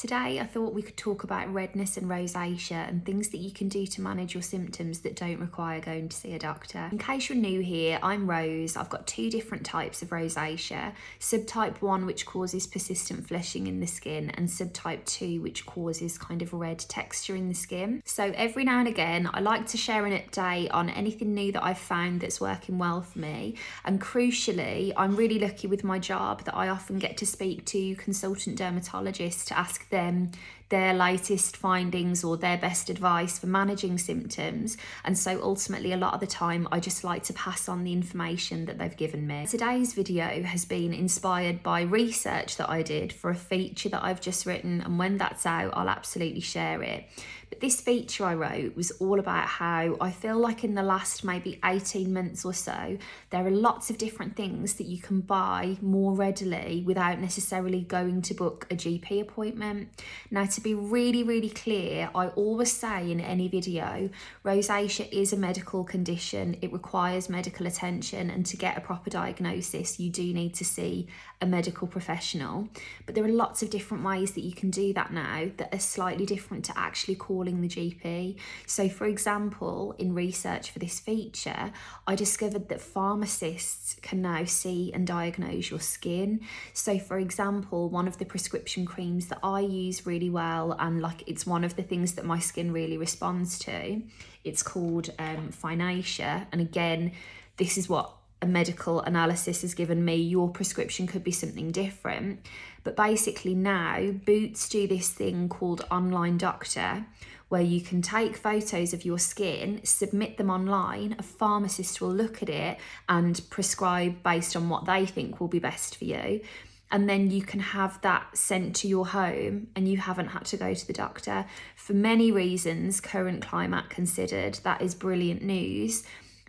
Today I thought we could talk about redness and rosacea and things that you can do to manage your symptoms that don't require going to see a doctor. In case you're new here, I'm Rose. I've got two different types of rosacea. Subtype 1, which causes persistent flushing in the skin, and subtype 2, which causes kind of red texture in the skin. So every now and again I like to share an update on anything new that I've found that's working well for me. And crucially, I'm really lucky with my job that I often get to speak to consultant dermatologists to ask them their latest findings or their best advice for managing symptoms. And so ultimately, a lot of the time, I just like to pass on the information that they've given me. Today's video has been inspired by research that I did for a feature that I've just written, and when that's out, I'll absolutely share it. But this feature I wrote was all about how I feel like in the last maybe 18 months or so, there are lots of different things that you can buy more readily without necessarily going to book a GP appointment. Now, to be really clear, I always say in any video, rosacea is a medical condition. It requires medical attention, and to get a proper diagnosis, you do need to see a medical professional. But there are lots of different ways that you can do that now that are slightly different to actually calling the GP. So for example, in research for this feature, I discovered that pharmacists can now see and diagnose your skin. So for example, one of the prescription creams that I use really well, and like it's one of the things that my skin really responds to, it's called Finacea. And again, this is what a medical analysis has given me. Your prescription could be something different. But basically now, Boots do this thing called Online Doctor, where you can take photos of your skin, submit them online, a pharmacist will look at it and prescribe based on what they think will be best for you. And then you can have that sent to your home and you haven't had to go to the doctor. For many reasons, current climate considered, that is brilliant news.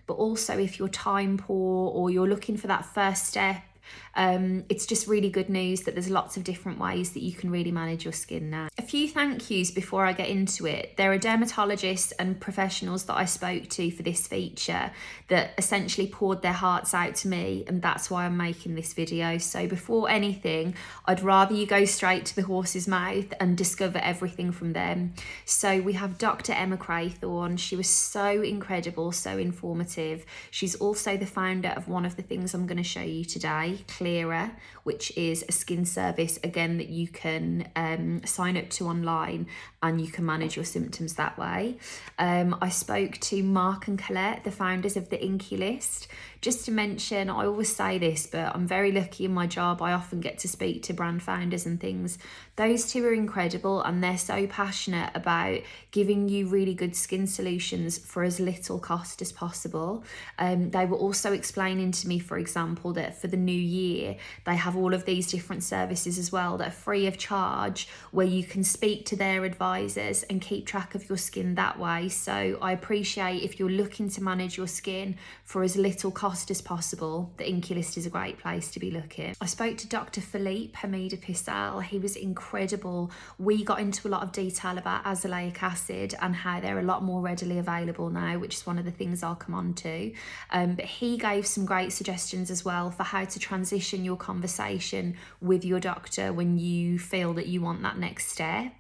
But also if you're time poor or you're looking for that first step, it's just really good news that there's lots of different ways that you can really manage your skin now. A few thank yous before I get into it. There are dermatologists and professionals that I spoke to for this feature that essentially poured their hearts out to me, and that's why I'm making this video. So before anything, I'd rather you go straight to the horse's mouth and discover everything from them. So we have Dr. Emma Craythorne. She was so incredible, so informative. She's also the founder of one of the things I'm going to show you today, Clearware, which is a skin service, again, that you can sign up to online and you can manage your symptoms that way. I spoke to Mark and Colette, the founders of the Inkey list. Just to mention, I always say this, but I'm very lucky in my job. I often get to speak to brand founders and things. Those two are incredible, and they're so passionate about giving you really good skin solutions for as little cost as possible. They were also explaining to me, for example, that for the new year, they have all of these different services as well that are free of charge, where you can speak to their advisors and keep track of your skin that way. So I appreciate if you're looking to manage your skin for as little cost as possible, the Inkey list is a great place to be looking. I spoke to Dr. Philippe Hamida-Pissel. He was incredible. We got into a lot of detail about azelaic acid and how they're a lot more readily available now, which is one of the things I'll come on to. But he gave some great suggestions as well for how to transition your conversation with your doctor when you feel that you want that next step.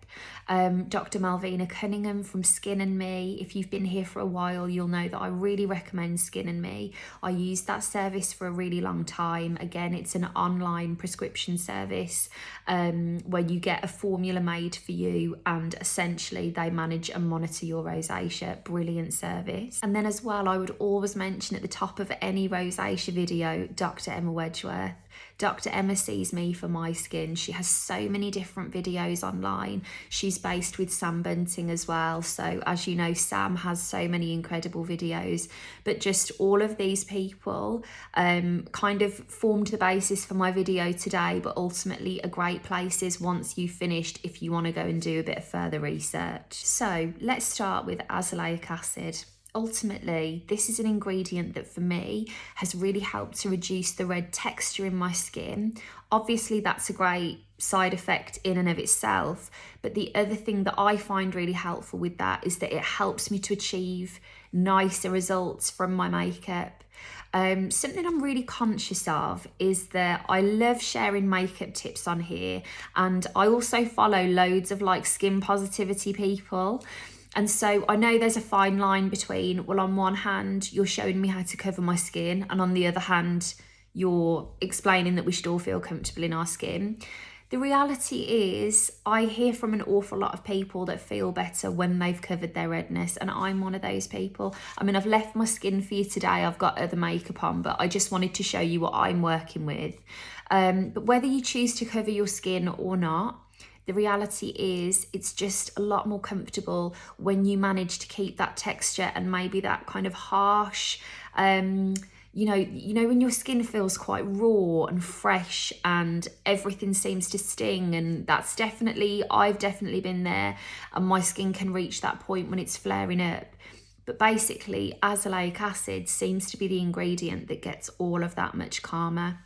Dr. Malvina Cunningham from Skin and Me. If you've been here for a while, you'll know that I really recommend Skin and Me. I used that service for a really long time. Again, it's an online prescription service where you get a formula made for you, and essentially they manage and monitor your rosacea. Brilliant service. And then as well, I would always mention at the top of any rosacea video, Dr. Emma Wedgeworth. Dr. Emma sees me for my skin. She has so many different videos online. She's based with Sam Bunting as well. So as you know, Sam has so many incredible videos, but just all of these people kind of formed the basis for my video today, but ultimately are great places once you've finished if you want to go and do a bit of further research. So let's start with azelaic acid. Ultimately, this is an ingredient that for me has really helped to reduce the red texture in my skin. Obviously, that's a great side effect in and of itself, but the other thing that I find really helpful with that is that it helps me to achieve nicer results from my makeup. Something I'm really conscious of is that I love sharing makeup tips on here, and I also follow loads of like skin positivity people. And so I know there's a fine line between, well, on one hand, you're showing me how to cover my skin, and on the other hand, you're explaining that we should all feel comfortable in our skin. The reality is, I hear from an awful lot of people that feel better when they've covered their redness, and I'm one of those people. I mean, I've left my skin for you today. I've got other makeup on, but I just wanted to show you what I'm working with. But whether you choose to cover your skin or not, the reality is it's just a lot more comfortable when you manage to keep that texture and maybe that kind of harsh, you know when your skin feels quite raw and fresh and everything seems to sting, and I've definitely been there, and my skin can reach that point when it's flaring up. But basically, azelaic acid seems to be the ingredient that gets all of that much calmer.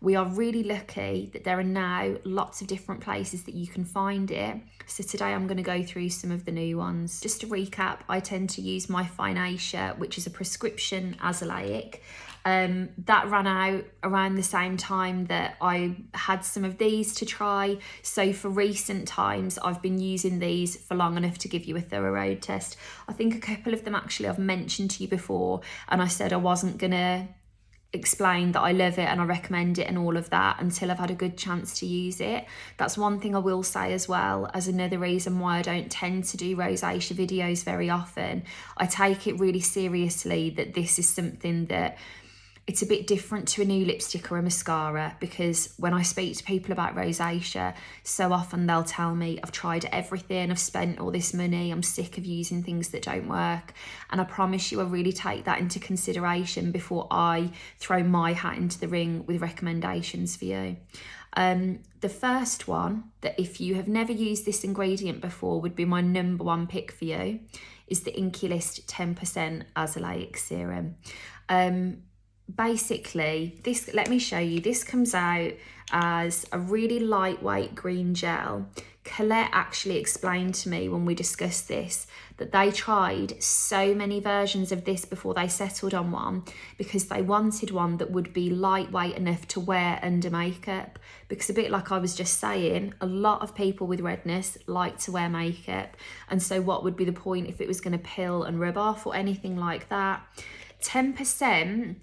We are really lucky that there are now lots of different places that you can find it. So today I'm going to go through some of the new ones. Just to recap, I tend to use my Finacea, which is a prescription azelaic. That ran out around the same time that I had some of these to try. So for recent times, I've been using these for long enough to give you a thorough road test. I think a couple of them actually I've mentioned to you before, and I said I wasn't gonna explain that I love it and I recommend it and all of that until I've had a good chance to use it. That's one thing I will say as well, as another reason why I don't tend to do rosacea videos very often. I take it really seriously that this is something that it's a bit different to a new lipstick or a mascara, because when I speak to people about rosacea, so often they'll tell me, I've tried everything, I've spent all this money, I'm sick of using things that don't work. And I promise you, I really take that into consideration before I throw my hat into the ring with recommendations for you. The first one, that if you have never used this ingredient before, would be my number one pick for you, is the Inkey List 10% Azelaic Serum. Basically, this, let me show you, this comes out as a really lightweight green gel. Colette actually explained to me when we discussed this that they tried so many versions of this before they settled on one, because they wanted one that would be lightweight enough to wear under makeup. Because a bit like I was just saying, a lot of people with redness like to wear makeup, and so what would be the point if it was going to peel and rub off or anything like that? 10%,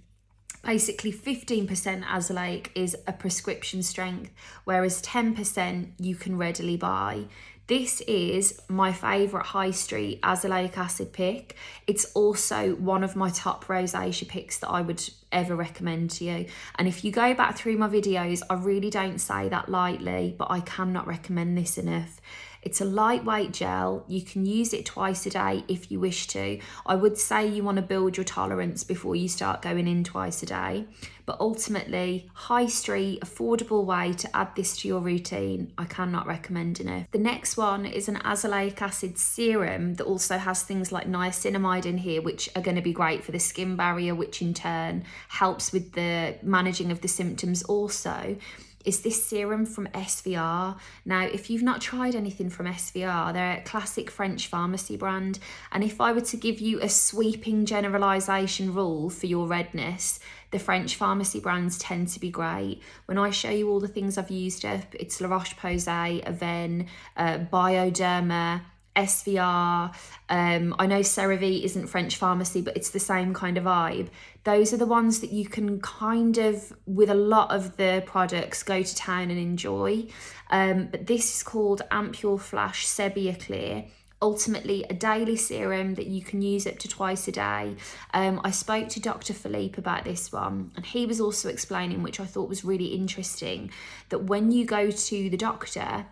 basically 15% azelaic is a prescription strength, whereas 10% you can readily buy. This is my favourite high street azelaic acid pick. It's also one of my top rosacea picks that I would ever recommend to you. And if you go back through my videos, I really don't say that lightly, but I cannot recommend this enough. It's a lightweight gel. You can use it twice a day if you wish to. I would say you want to build your tolerance before you start going in twice a day. But ultimately, high street, affordable way to add this to your routine. I cannot recommend enough. The next one is an azelaic acid serum that also has things like niacinamide in here, which are going to be great for the skin barrier, which in turn helps with the managing of the symptoms also. Is this serum from SVR. Now, if you've not tried anything from SVR, they're a classic French pharmacy brand. And if I were to give you a sweeping generalisation rule for your redness, the French pharmacy brands tend to be great. When I show you all the things I've used up, it's La Roche-Posay, Avene, Bioderma, SVR. I know CeraVe isn't French pharmacy, but it's the same kind of vibe. Those are the ones that you can kind of, with a lot of the products, go to town and enjoy. But this is called Ampule Flash Sebia Clear. Ultimately a daily serum that you can use up to twice a day. I spoke to Dr. Philippe about this one, and he was also explaining, which I thought was really interesting, that when you go to the doctor,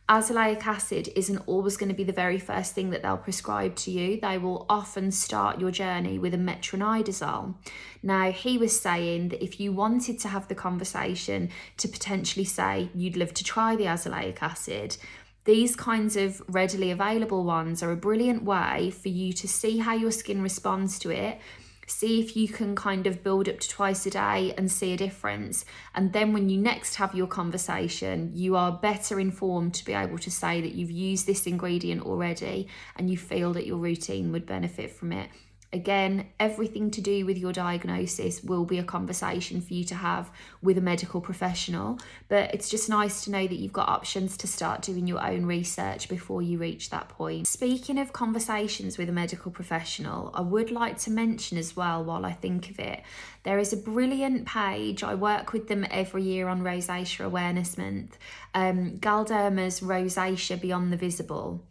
azelaic acid isn't always going to be the very first thing that they'll prescribe to you. They will often start your journey with a metronidazole. Now, he was saying that if you wanted to have the conversation to potentially say you'd love to try the azelaic acid, these kinds of readily available ones are a brilliant way for you to see how your skin responds to it, See if you can kind of build up to twice a day and see a difference. And then when you next have your conversation, you are better informed to be able to say that you've used this ingredient already and you feel that your routine would benefit from it. Again, everything to do with your diagnosis will be a conversation for you to have with a medical professional, but it's just nice to know that you've got options to start doing your own research before you reach that point. Speaking of conversations with a medical professional, I would like to mention as well, while I think of it, there is a brilliant page. I work with them every year on Rosacea Awareness Month, Galderma's Rosacea Beyond the Visible.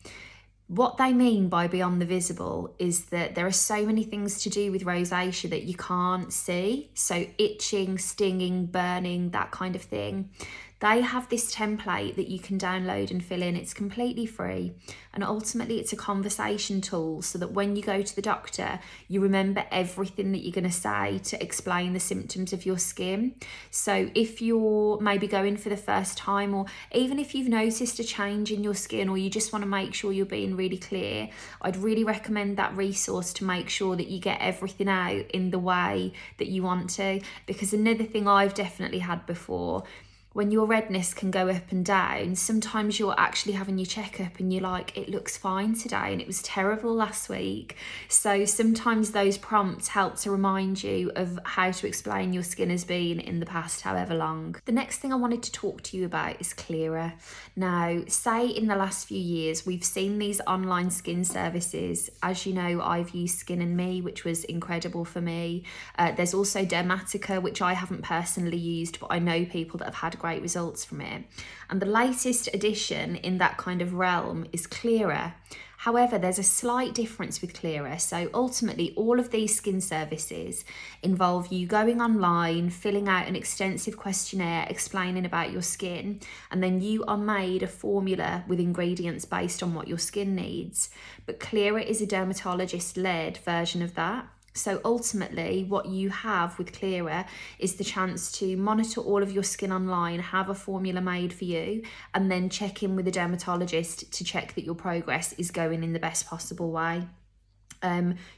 What they mean by beyond the visible is that there are so many things to do with rosacea that you can't see. So itching, stinging, burning, that kind of thing. They have this template that you can download and fill in. It's completely free. And ultimately it's a conversation tool so that when you go to the doctor, you remember everything that you're going to say to explain the symptoms of your skin. So if you're maybe going for the first time, or even if you've noticed a change in your skin, or you just want to make sure you're being really clear, I'd really recommend that resource to make sure that you get everything out in the way that you want to. Because another thing I've definitely had before, when your redness can go up and down, sometimes you're actually having your checkup and you're like, it looks fine today and it was terrible last week. So sometimes those prompts help to remind you of how to explain your skin has been in the past however long. The next thing I wanted to talk to you about is Clearware. Now, say in the last few years, we've seen these online skin services. As you know, I've used Skin and Me, which was incredible for me. There's also Dermatica, which I haven't personally used, but I know people that have had great results from it. And the latest addition in that kind of realm is Clearware. However, there's a slight difference with Clearware. So ultimately, all of these skin services involve you going online, filling out an extensive questionnaire explaining about your skin, and then you are made a formula with ingredients based on what your skin needs. But Clearware is a dermatologist-led version of that. So ultimately, what you have with Clearware is the chance to monitor all of your skin online, have a formula made for you, and then check in with a dermatologist to check that your progress is going in the best possible way.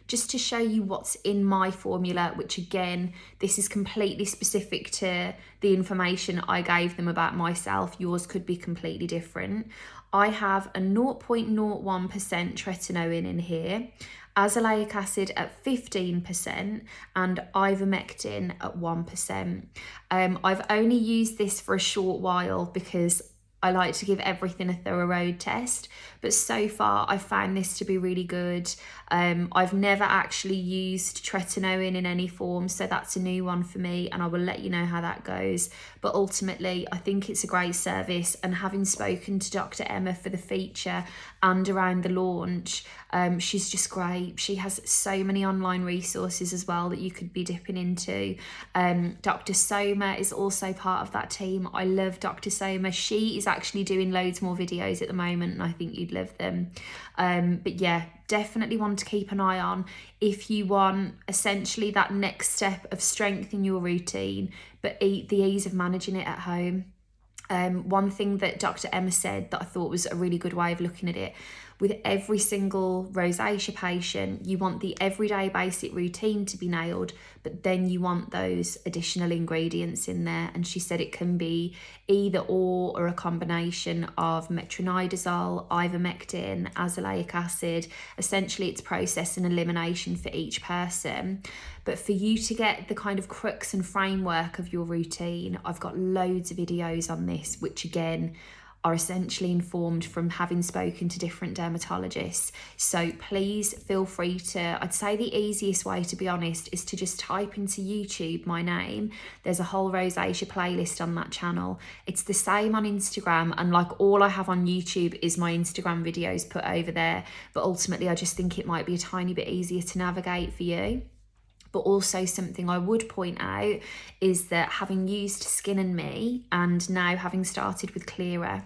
Just to show you what's in my formula, which again, this is completely specific to the information I gave them about myself. Yours could be completely different. I have a 0.01% tretinoin in here, azelaic acid at 15%, and ivermectin at 1%. I've only used this for a short while because I like to give everything a thorough road test, but so far I've found this to be really good. I've never actually used tretinoin in any form, so that's a new one for me, and I will let you know how that goes. But ultimately, I think it's a great service, and having spoken to Dr. Emma for the feature and around the launch, she's just great. She has so many online resources as well that you could be dipping into. Dr. Soma is also part of that team. I love Dr. Soma. She is actually doing loads more videos at the moment, and I think you'd love them. But yeah, definitely one to keep an eye on if you want essentially that next step of strength in your routine, but the ease of managing it at home. One thing that Dr. Emma said that I thought was a really good way of looking at it, with every single rosacea patient, you want the everyday basic routine to be nailed, but then you want those additional ingredients in there. And she said it can be either or a combination of metronidazole, ivermectin, azelaic acid. Essentially, it's process and elimination for each person. But for you to get the kind of crux and framework of your routine, I've got loads of videos on this, which again, are essentially informed from having spoken to different dermatologists. So please feel free to, I'd say the easiest way, to be honest, is to just type into YouTube my name. There's a whole rosacea playlist on that channel. It's the same on Instagram, and like all I have on YouTube is my Instagram videos put over there. But ultimately, I just think it might be a tiny bit easier to navigate for you. But also something I would point out is that having used Skin and Me and now having started with Clearware,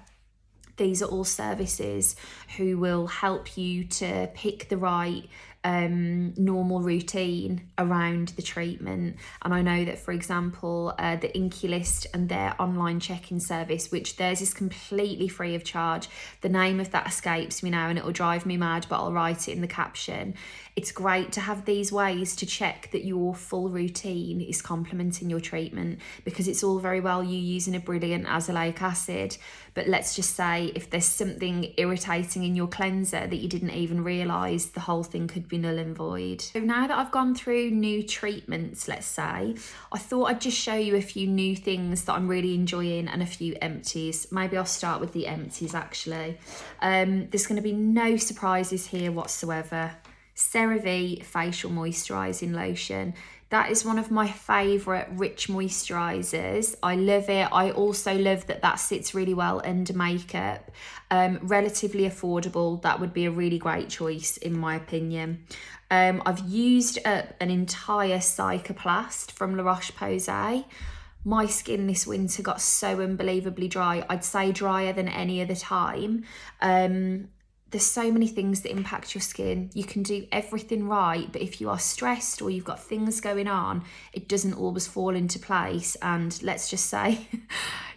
these are all services who will help you to pick the right normal routine around the treatment. And I know that, for example, the Inkey list and their online check-in service, which theirs is completely free of charge. The name of that escapes me now and it will drive me mad, but I'll write it in the caption. It's great to have these ways to check that your full routine is complementing your treatment, because it's all very well you using a brilliant azelaic acid, but let's just say if there's something irritating in your cleanser that you didn't even realise, the whole thing could be null and void. So now that I've gone through new treatments, let's say, I thought I'd just show you a few new things that I'm really enjoying and a few empties. Maybe I'll start with the empties actually. There's going to be no surprises here whatsoever. CeraVe Facial Moisturising Lotion. That is one of my favourite rich moisturisers. I love it. I also love that that sits really well under makeup. Relatively affordable. That would be a really great choice in my opinion. I've used up an entire Cicaplast from La Roche-Posay. My skin this winter got so unbelievably dry. I'd say drier than any other time. There's so many things that impact your skin. You can do everything right, but if you are stressed or you've got things going on, it doesn't always fall into place. And let's just say,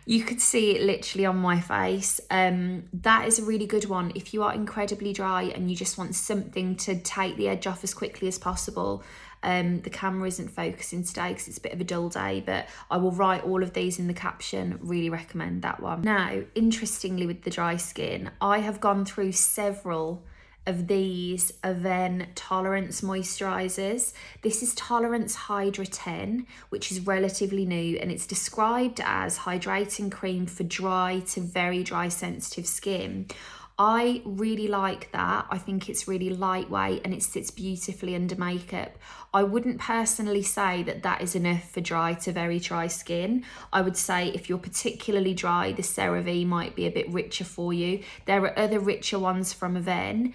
you could see it literally on my face. That is a really good one. If you are incredibly dry and you just want something to take the edge off as quickly as possible. The camera isn't focusing today because it's a bit of a dull day, but I will write all of these in the caption. Really recommend that one. Now, interestingly with the dry skin, I have gone through several of these Avene Tolerance Moisturizers. This is Tolerance Hydra 10, which is relatively new, and it's described as hydrating cream for dry to very dry sensitive skin. I really like that. I think it's really lightweight and it sits beautifully under makeup. I wouldn't personally say that that is enough for dry to very dry skin. I would say if you're particularly dry, the CeraVe might be a bit richer for you. There are other richer ones from Avene.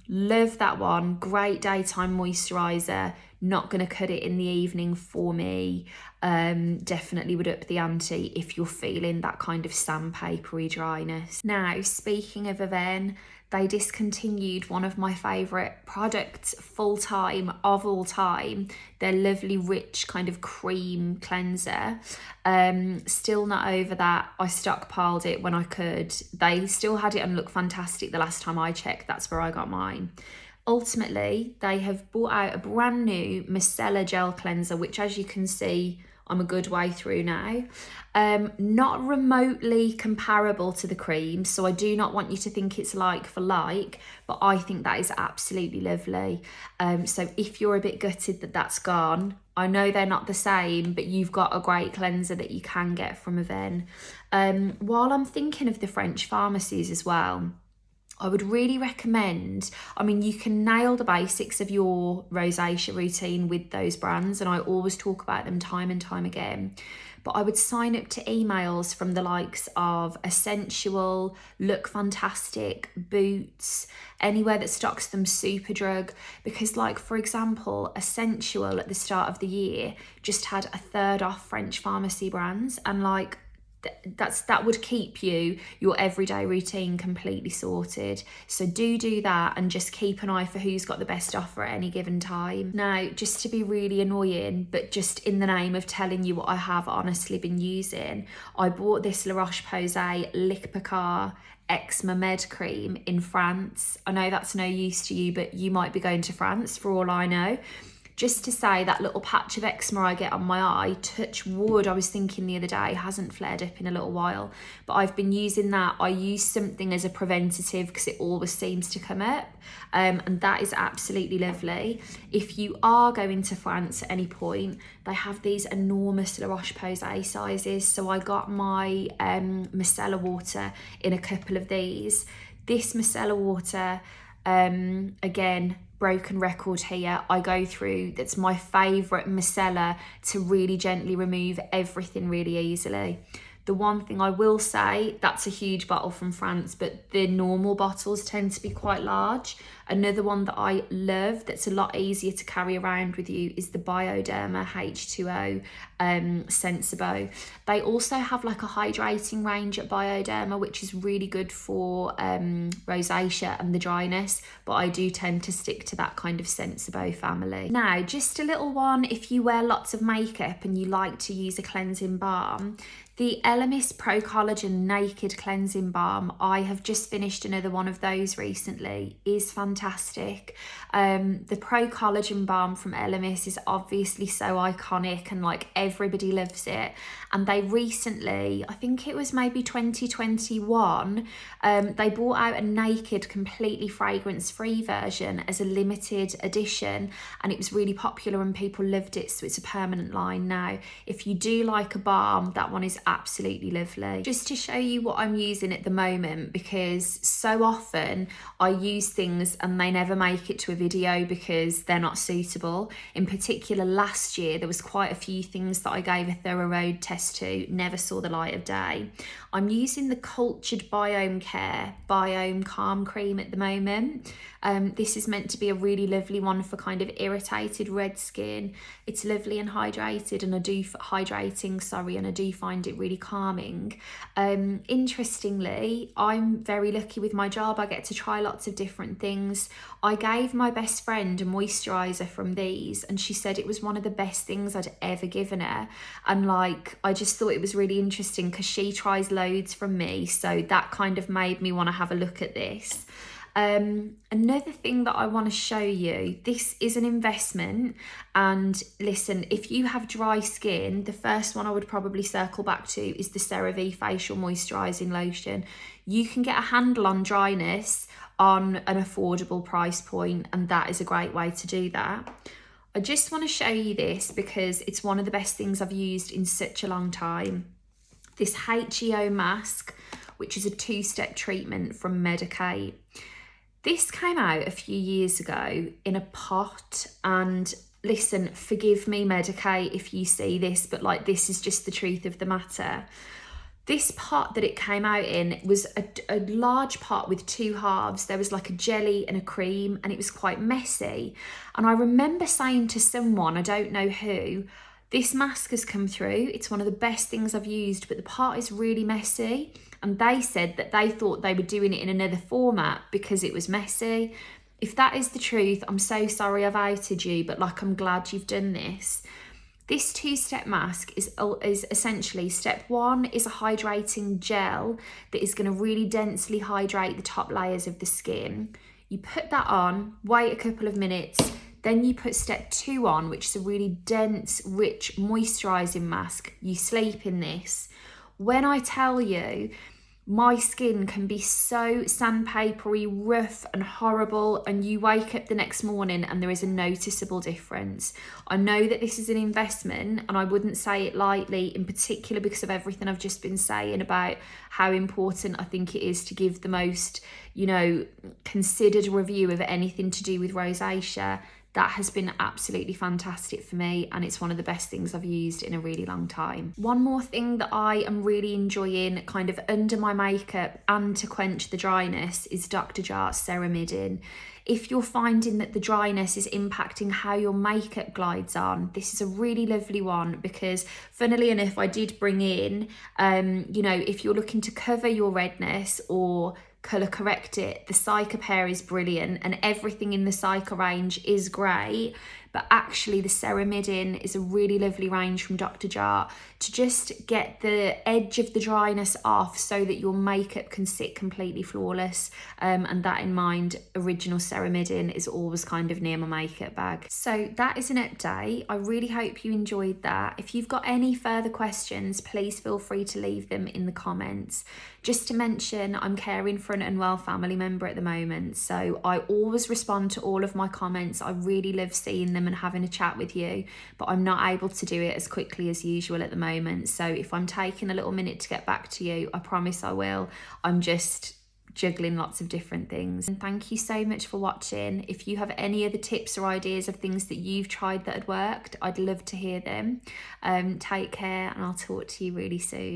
Love that one. Great daytime moisturiser. Not going to cut it in the evening for me. Definitely would up the ante if you're feeling that kind of sandpapery dryness. Now, speaking of Avene, they discontinued one of my favourite products full-time of all time, their lovely rich kind of cream cleanser. Still not over that. I stockpiled it when I could. They still had it and looked fantastic the last time I checked. That's where I got mine. Ultimately, they have brought out a brand new Micellar gel cleanser, which as you can see, I'm a good way through now. Not remotely comparable to the cream, so I do not want you to think it's like for like, but I think that is absolutely lovely. So if you're a bit gutted that that's gone, I know they're not the same, but you've got a great cleanser that you can get from Avene. While I'm thinking of the French pharmacies as well, I would really recommend, I mean, you can nail the basics of your rosacea routine with those brands, and I always talk about them time and time again, but I would sign up to emails from the likes of Essential, Look Fantastic, Boots, anywhere that stocks them Superdrug, because like, for example, Essential at the start of the year just had a third off French pharmacy brands, and like, that would keep your everyday routine completely sorted. So do that and just keep an eye for who's got the best offer at any given time. Now, just to be really annoying, but just in the name of telling you what I have honestly been using, I bought this La Roche-Posay Lick Picard Eczema Med Cream in France. I know that's no use to you, but you might be going to France for all I know. Just to say, that little patch of eczema I get on my eye, touch wood, I was thinking the other day, hasn't flared up in a little while, but I've been using that. I use something as a preventative because it always seems to come up, and that is absolutely lovely. If you are going to France at any point, they have these enormous La Roche-Posay sizes, so I got my micellar water in a couple of these. This micellar water, again, broken record here, I go through, that's my favourite micellar to really gently remove everything really easily. The one thing I will say, that's a huge bottle from France, but the normal bottles tend to be quite large. Another one that I love that's a lot easier to carry around with you is the Bioderma H2O Sensibo. They also have like a hydrating range at Bioderma, which is really good for rosacea and the dryness, but I do tend to stick to that kind of Sensibo family. Now, just a little one if you wear lots of makeup and you like to use a cleansing balm. The Elemis Pro Collagen Naked Cleansing Balm, I have just finished another one of those recently, is fantastic. The Pro Collagen Balm from Elemis is obviously so iconic and like everybody loves it. And they recently, I think it was maybe 2021, they brought out a naked, completely fragrance-free version as a limited edition, and it was really popular and people loved it, so it's a permanent line now. If you do like a balm, that one is absolutely lovely. Just to show you what I'm using at the moment, because so often I use things and they never make it to a video because they're not suitable. In particular, last year there was quite a few things that I gave a thorough road test to, never saw the light of day. I'm using the Cultured Biome Care Biome Calm Cream at the moment. This is meant to be a really lovely one for kind of irritated red skin. It's lovely and hydrated, and I do find it really calming. Interestingly, I'm very lucky with my job. I get to try lots of different things. I gave my best friend a moisturizer from these, and she said it was one of the best things I'd ever given her. And like, I just thought it was really interesting because she tries loads from me, so that kind of made me want to have a look at this. Another thing that I want to show you, this is an investment, and listen, if you have dry skin, the first one I would probably circle back to is the CeraVe Facial Moisturising Lotion. You can get a handle on dryness on an affordable price point, and that is a great way to do that. I just want to show you this because it's one of the best things I've used in such a long time. This HEO mask, which is a 2-step treatment from Medicate. This came out a few years ago in a pot, and listen, forgive me Medicate if you see this, but like, this is just the truth of the matter. This pot that it came out in was a large pot with 2 halves. There was like a jelly and a cream, and it was quite messy. And I remember saying to someone, I don't know who, this mask has come through, it's one of the best things I've used, but the pot is really messy. And they said that they thought they were doing it in another format because it was messy. If that is the truth, I'm so sorry I've outed you, but like, I'm glad you've done this. This 2-step mask is essentially, step 1 is a hydrating gel that is going to really densely hydrate the top layers of the skin. You put that on, wait a couple of minutes, then you put step 2 on, which is a really dense, rich, moisturising mask. You sleep in this. When I tell you, my skin can be so sandpapery, rough and horrible, and you wake up the next morning and there is a noticeable difference. I know that this is an investment, and I wouldn't say it lightly, in particular because of everything I've just been saying about how important I think it is to give the most, considered review of anything to do with rosacea. That has been absolutely fantastic for me, and it's one of the best things I've used in a really long time. One more thing that I am really enjoying kind of under my makeup and to quench the dryness is Dr. Jart's Ceramidin. If you're finding that the dryness is impacting how your makeup glides on, this is a really lovely one, because funnily enough, I did bring in, if you're looking to cover your redness or colour correct it, the Cica pair is brilliant, and everything in the Cica range is great, but actually the Ceramidin is a really lovely range from Dr. Jart to just get the edge of the dryness off so that your makeup can sit completely flawless, and that in mind, original Ceramidin is always kind of near my makeup bag. So that is an update. I really hope you enjoyed that. If you've got any further questions, please feel free to leave them in the comments. Just to mention, I'm caring for an unwell family member at the moment, so I always respond to all of my comments. I really love seeing them and having a chat with you, but I'm not able to do it as quickly as usual at the moment. So if I'm taking a little minute to get back to you, I promise I will. I'm just juggling lots of different things. And thank you so much for watching. If you have any other tips or ideas of things that you've tried that had worked, I'd love to hear them. Take care, and I'll talk to you really soon.